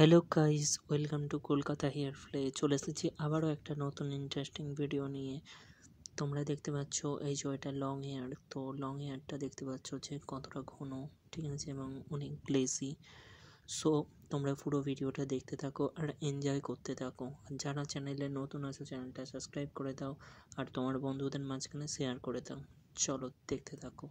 Hello guys, welcome to Kolkata হেয়ার ফ্লে। চলে এসেছি আবারও একটা নতুন ইন্টারেস্টিং ভিডিও নিয়ে। তোমরা দেখতে পাচ্ছ এই যে এটা লং হেয়ার। তো লং হেয়ারটা দেখতে পাচ্ছ যে কতটা ঘন, ঠিক আছে, এবং অনেক গ্লেসি। সো তোমরা পুরো ভিডিওটা দেখতে থাকো আর এনজয় করতে থাকো। আর যারা চ্যানেলে নতুন আছো চ্যানেলটা সাবস্ক্রাইব করে দাও আর তোমার বন্ধুদের মাঝখানে শেয়ার করে দাও। চলো দেখতে থাকো।